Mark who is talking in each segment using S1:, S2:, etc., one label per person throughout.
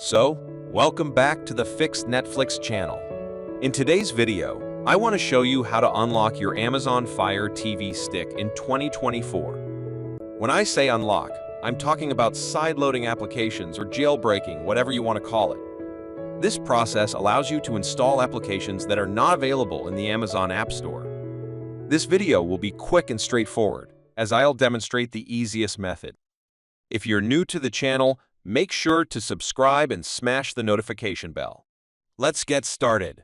S1: So, welcome back to the Fixed Netflix channel. In today's video, I want to show you how to unlock your Amazon Fire TV Stick in 2024. When I say unlock, I'm talking about sideloading applications or jailbreaking, whatever you want to call it. This process allows you to install applications that are not available in the Amazon App Store. This video will be quick and straightforward, as I'll demonstrate the easiest method. If you're new to the channel, make sure to subscribe and smash the notification bell. Let's get started.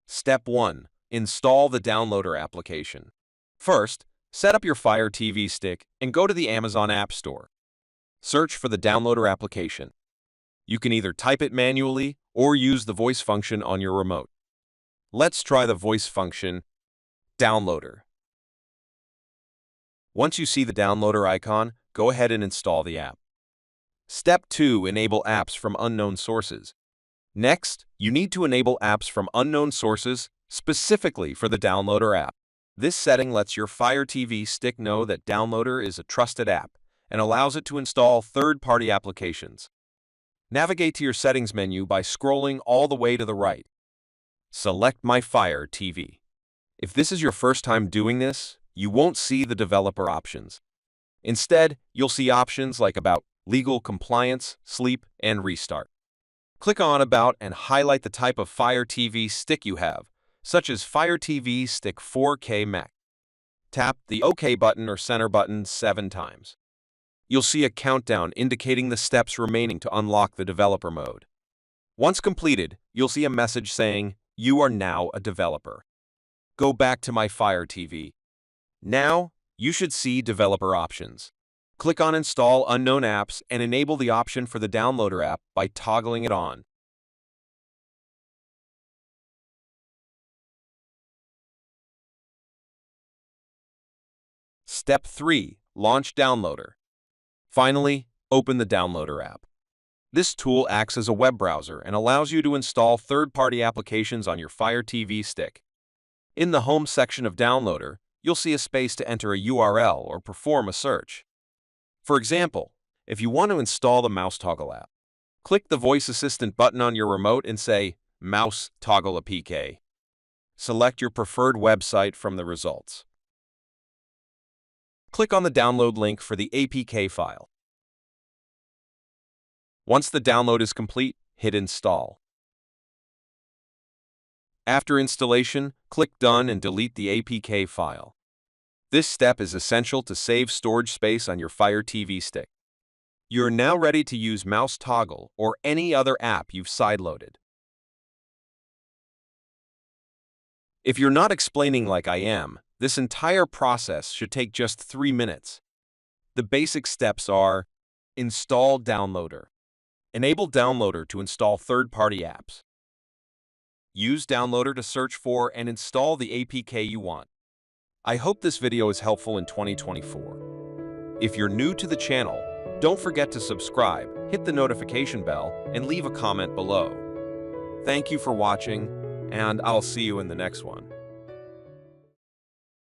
S1: Step 1. Install the downloader application. First, set up your Fire TV Stick and go to the Amazon App Store. Search for the downloader application. You can either type it manually or use the voice function on your remote. Let's try the voice function, Downloader. Once you see the downloader icon, go ahead and install the app. Step 2. Enable apps from unknown sources. Next, you need to enable apps from unknown sources specifically for the downloader app. This setting lets your Fire TV Stick know that Downloader is a trusted app and allows it to install third-party applications. Navigate to your settings menu by scrolling all the way to the right. Select My Fire TV. If this is your first time doing this, you won't see the developer options. Instead, you'll see options like About, Legal, Compliance, Sleep, and Restart. Click on About and highlight the type of Fire TV Stick you have, such as Fire TV Stick 4K Max. Tap the OK button or center button 7 times. You'll see a countdown indicating the steps remaining to unlock the developer mode. Once completed, you'll see a message saying, "You are now a developer." Go back to My Fire TV. Now, you should see developer options. Click on Install Unknown Apps and enable the option for the downloader app by toggling it on. Step 3. Launch Downloader. Finally, open the downloader app. This tool acts as a web browser and allows you to install third-party applications on your Fire TV Stick. In the home section of Downloader, you'll see a space to enter a URL or perform a search. For example, if you want to install the Mouse Toggle app, click the Voice Assistant button on your remote and say, Mouse Toggle APK. Select your preferred website from the results. Click on the download link for the APK file. Once the download is complete, hit Install. After installation, click Done and delete the APK file. This step is essential to save storage space on your Fire TV Stick. You're now ready to use Mouse Toggle or any other app you've sideloaded. If you're not explaining like I am, this entire process should take just 3 minutes. The basic steps are: install Downloader. Enable Downloader to install third-party apps. Use Downloader to search for and install the APK you want. I hope this video is helpful in 2024. If you're new to the channel, don't forget to subscribe, hit the notification bell, and leave a comment below. Thank you for watching, and I'll see you in the next one.